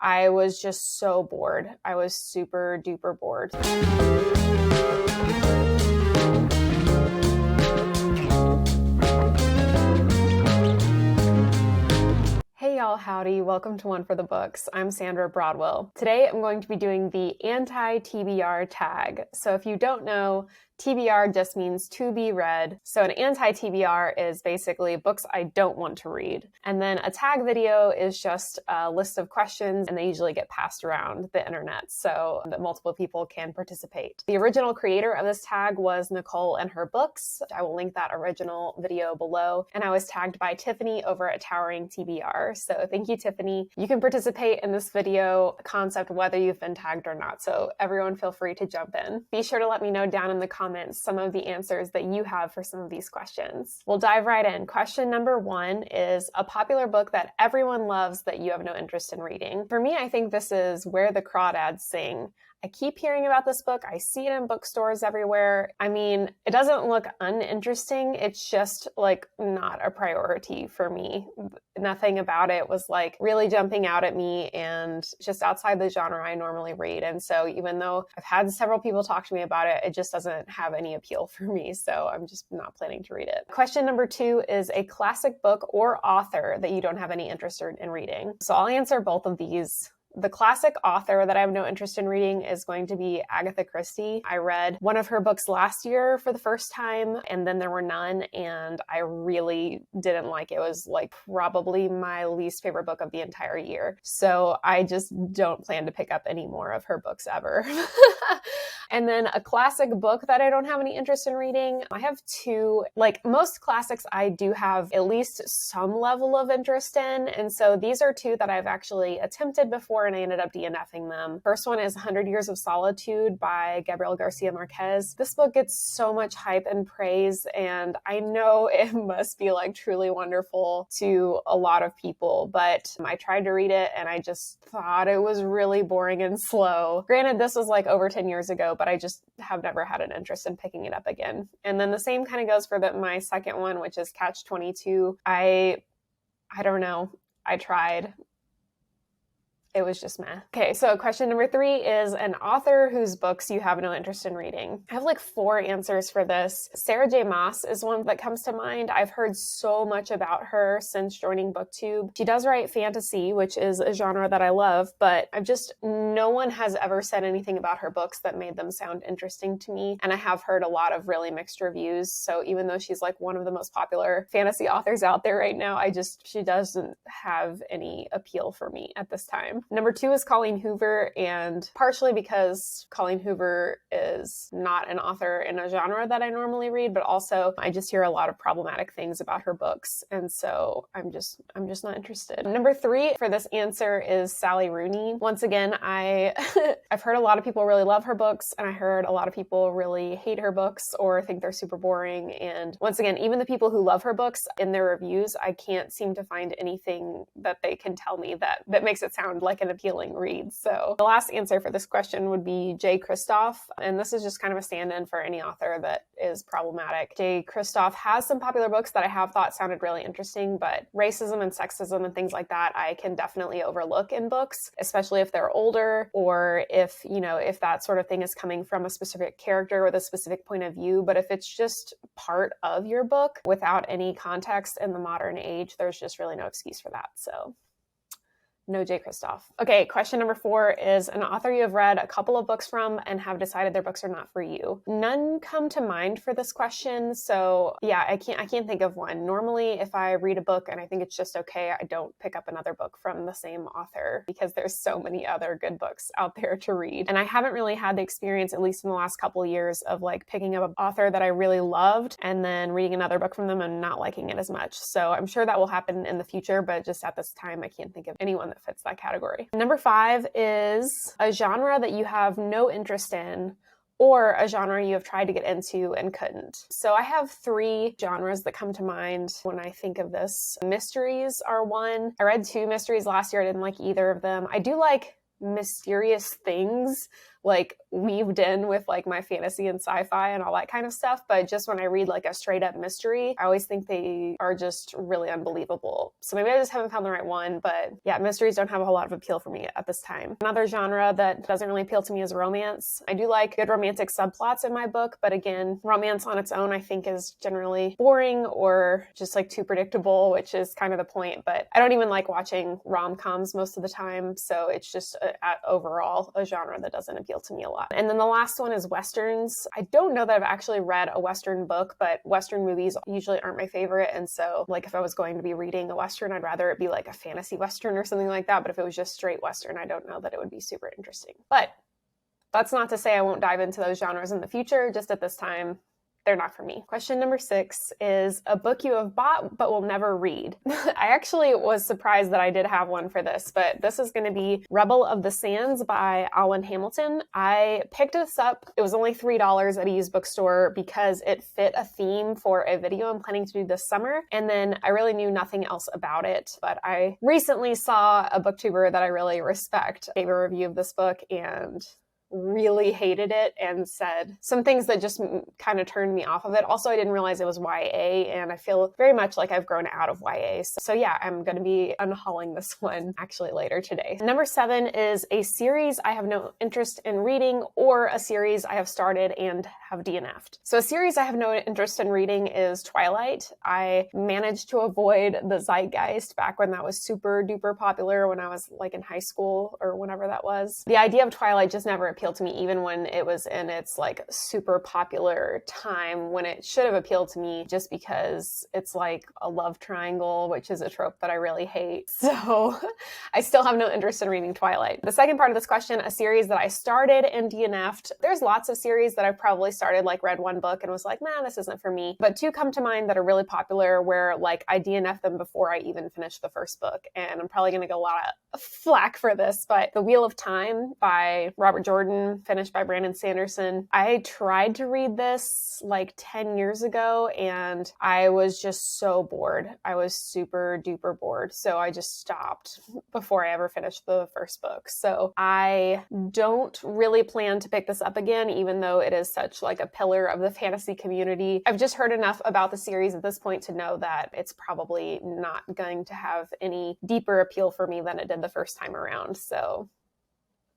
I was just so bored. I was super duper bored. Hey y'all, howdy. Welcome to One for the Books. I'm Sandra Broadwell. Today I'm going to be doing the anti-TBR tag. So if you don't know, TBR just means to be read. So an anti-TBR is basically books I don't want to read. And then a tag video is just a list of questions, and they usually get passed around the internet so that multiple people can participate. The original creator of this tag was Nicole and her books. I will link that original video below. And I was tagged by Tiffany over at Towering TBR. So thank you, Tiffany. You can participate in this video concept whether you've been tagged or not. So everyone feel free to jump in. Be sure to let me know down in the comments some of the answers that you have for some of these questions. We'll dive right in. Question number 1 is a popular book that everyone loves that you have no interest in reading. For me, I think this is Where the Crawdads Sing. I keep hearing about this book. I see it in bookstores everywhere. I mean, it doesn't look uninteresting. It's just like not a priority for me. Nothing about it was like really jumping out at me and just outside the genre I normally read. And so even though I've had several people talk to me about it, it just doesn't have any appeal for me. So I'm just not planning to read it. Question number 2 is a classic book or author that you don't have any interest in reading. So I'll answer both of these. The classic author that I have no interest in reading is going to be Agatha Christie. I read one of her books last year for the first time, and then there were none, and I really didn't like it. It was like probably my least favorite book of the entire year. So I just don't plan to pick up any more of her books ever. And then a classic book that I don't have any interest in reading. I have 2, like most classics I do have at least some level of interest in. And so these are 2 that I've actually attempted before and I ended up DNFing them. First one is 100 Years of Solitude by Gabriel Garcia Marquez. This book gets so much hype and praise, and I know it must be like truly wonderful to a lot of people, but I tried to read it and I just thought it was really boring and slow. Granted, this was like over 10 years ago, but I just have never had an interest in picking it up again. And then the same kind of goes for my second one, which is Catch-22. I don't know. I tried. It was just meh. Okay, so question number 3 is an author whose books you have no interest in reading. I have like 4 answers for this. Sarah J. Maas is one that comes to mind. I've heard so much about her since joining BookTube. She does write fantasy, which is a genre that I love, but no one has ever said anything about her books that made them sound interesting to me. And I have heard a lot of really mixed reviews. So even though she's like one of the most popular fantasy authors out there right now, she doesn't have any appeal for me at this time. Number 2 is Colleen Hoover, and partially because Colleen Hoover is not an author in a genre that I normally read, but also I just hear a lot of problematic things about her books, and so I'm just not interested. Number 3 for this answer is Sally Rooney. Once again, I've heard a lot of people really love her books, and I heard a lot of people really hate her books or think they're super boring. And once again, even the people who love her books in their reviews, I can't seem to find anything that they can tell me that makes it sound like an appealing read. So the last answer for this question would be Jay Kristoff, and this is just kind of a stand-in for any author that is problematic. Jay Kristoff has some popular books that I have thought sounded really interesting, but racism and sexism and things like that I can definitely overlook in books, especially if they're older or if that sort of thing is coming from a specific character with a specific point of view. But if it's just part of your book without any context in the modern age, there's just really no excuse for that. So no Jay Kristoff. Okay, question number 4 is an author you have read a couple of books from and have decided their books are not for you. None come to mind for this question, so yeah, I can't think of one. Normally, if I read a book and I think it's just okay, I don't pick up another book from the same author because there's so many other good books out there to read. And I haven't really had the experience, at least in the last couple of years, of like picking up an author that I really loved and then reading another book from them and not liking it as much. So I'm sure that will happen in the future, but just at this time, I can't think of anyone that fits that category. Number 5 is a genre that you have no interest in or a genre you have tried to get into and couldn't. So I have 3 genres that come to mind when I think of this. Mysteries are one. I read 2 mysteries last year. I didn't like either of them. I do like mysterious things, like weaved in with like my fantasy and sci-fi and all that kind of stuff. But just when I read like a straight up mystery, I always think they are just really unbelievable. So maybe I just haven't found the right one, but yeah, mysteries don't have a whole lot of appeal for me at this time. Another genre that doesn't really appeal to me is romance. I do like good romantic subplots in my book, but again, romance on its own I think is generally boring or just like too predictable, which is kind of the point. But I don't even like watching rom-coms most of the time, so it's just overall a genre that doesn't appeal to me a lot. And then the last one is Westerns. I don't know that I've actually read a Western book, but Western movies usually aren't my favorite, and so like if I was going to be reading a Western, I'd rather it be like a fantasy Western or something like that. But if it was just straight Western, I don't know that it would be super interesting. But that's not to say I won't dive into those genres in the future. Just at this time, they're not for me. Question number 6 is a book you have bought but will never read. I actually was surprised that I did have one for this, but this is going to be Rebel of the Sands by Alwyn Hamilton. I picked this up. It was only $3 at a used bookstore because it fit a theme for a video I'm planning to do this summer. And then I really knew nothing else about it, but I recently saw a booktuber that I really respect gave a review of this book and really hated it and said some things that just kind of turned me off of it. Also, I didn't realize it was YA, and I feel very much like I've grown out of YA. So yeah, I'm going to be unhauling this one actually later today. Number 7 is a series I have no interest in reading or a series I have started and have DNF'd. So a series I have no interest in reading is Twilight. I managed to avoid the zeitgeist back when that was super duper popular when I was like in high school or whenever that was. The idea of Twilight just never appealed to me, even when it was in its like super popular time, when it should have appealed to me just because it's like a love triangle, which is a trope that I really hate. So I still have no interest in reading Twilight. The second part of this question, a series that I started and DNF'd. There's lots of series that I've probably started, like read one book and was like, nah, this isn't for me. But 2 come to mind that are really popular where like I DNF'd them before I even finished the first book. And I'm probably going to get a lot of flack for this, but The Wheel of Time by Robert Jordan, finished by Brandon Sanderson. I tried to read this like 10 years ago and I was just so bored. I was super duper bored. So I just stopped before I ever finished the first book. So I don't really plan to pick this up again, even though it is such like a pillar of the fantasy community. I've just heard enough about the series at this point to know that it's probably not going to have any deeper appeal for me than it did the first time around. So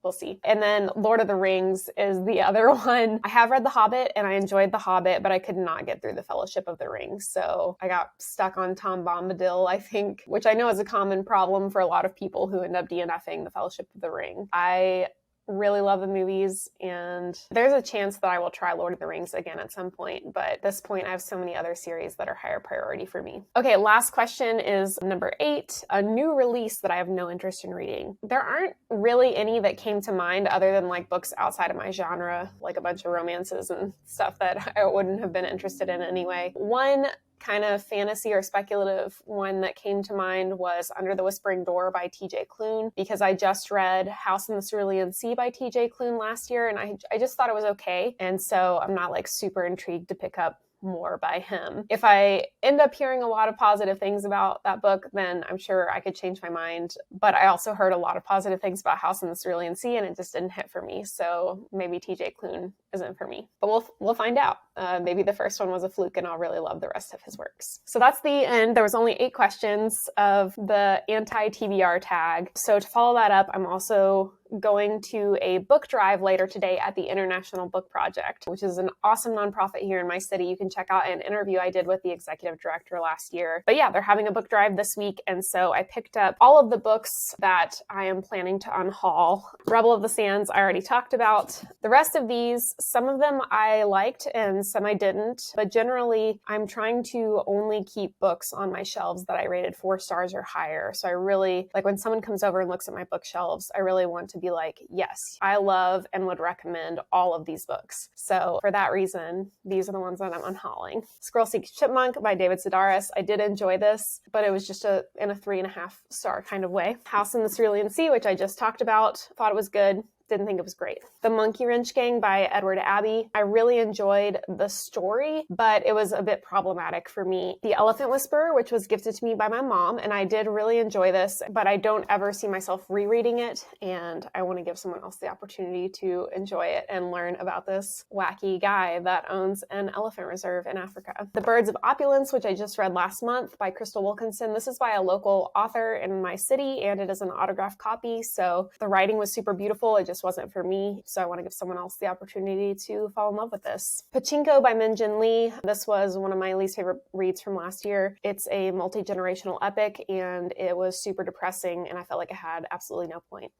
we'll see. And then Lord of the Rings is the other one. I have read The Hobbit and I enjoyed The Hobbit, but I could not get through the Fellowship of the Ring. So I got stuck on Tom Bombadil, I think, which I know is a common problem for a lot of people who end up DNFing the Fellowship of the Ring. I really love the movies, and there's a chance that I will try Lord of the Rings again at some point, but at this point I have so many other series that are higher priority for me. Okay, last question is number 8, a new release that I have no interest in reading. There aren't really any that came to mind other than like books outside of my genre, like a bunch of romances and stuff that I wouldn't have been interested in anyway. One kind of fantasy or speculative one that came to mind was Under the Whispering Door by TJ Klune, because I just read House in the Cerulean Sea by TJ Klune last year and I just thought it was okay. And so I'm not like super intrigued to pick up more by him. If I end up hearing a lot of positive things about that book, then I'm sure I could change my mind. But I also heard a lot of positive things about House in the Cerulean Sea and it just didn't hit for me. So maybe TJ Klune isn't for me. But we'll find out. Maybe the first one was a fluke and I'll really love the rest of his works. So that's the end. There was only 8 questions of the anti-TBR tag. So to follow that up, I'm also going to a book drive later today at the International Book Project, which is an awesome nonprofit here in my city. You can check out an interview I did with the executive director last year. But yeah, they're having a book drive this week. And so I picked up all of the books that I am planning to unhaul. Rebel of the Sands, I already talked about. The rest of these, some of them I liked and some I didn't. But generally, I'm trying to only keep books on my shelves that I rated 4 stars or higher. So I really, like when someone comes over and looks at my bookshelves, I really want to be like, yes, I love and would recommend all of these books. So for that reason, these are the ones that I'm unhauling. Squirrel Seeks Chipmunk by David Sedaris. I did enjoy this, but it was just in a 3.5 star kind of way. House in the Cerulean Sea, which I just talked about, thought it was good. didn't think it was great. The Monkey Wrench Gang by Edward Abbey. I really enjoyed the story, but it was a bit problematic for me. The Elephant Whisperer, which was gifted to me by my mom, and I did really enjoy this, but I don't ever see myself rereading it, and I want to give someone else the opportunity to enjoy it and learn about this wacky guy that owns an elephant reserve in Africa. The Birds of Opulence, which I just read last month by Crystal Wilkinson. This is by a local author in my city, and it is an autographed copy, so the writing was super beautiful. It just wasn't for me, so I want to give someone else the opportunity to fall in love with this. Pachinko by Min Jin Lee. This was one of my least favorite reads from last year. It's a multi-generational epic, and it was super depressing, and I felt like it had absolutely no point.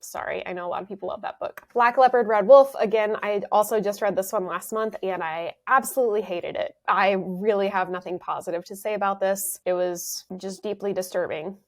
Sorry, I know a lot of people love that book. Black Leopard, Red Wolf. Again, I also just read this one last month and I absolutely hated it. I really have nothing positive to say about this. It was just deeply disturbing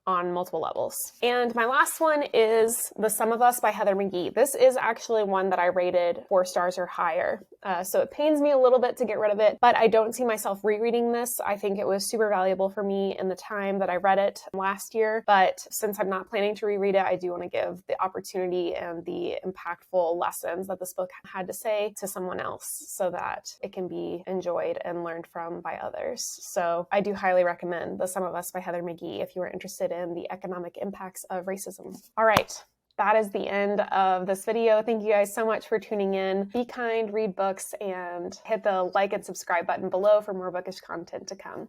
on multiple levels. And my last one is The Sum of Us by Heather McGhee. This is actually one that I rated 4 stars or higher. So it pains me a little bit to get rid of it, but I don't see myself rereading this. I think it was super valuable for me in the time that I read it last year. But since I'm not planning to reread it, I do want to give the opportunity and the impactful lessons that this book had to say to someone else so that it can be enjoyed and learned from by others. So I do highly recommend The Sum of Us by Heather McGhee if you are interested in the economic impacts of racism. All right. That is the end of this video. Thank you guys so much for tuning in. Be kind, read books, and hit the like and subscribe button below for more bookish content to come.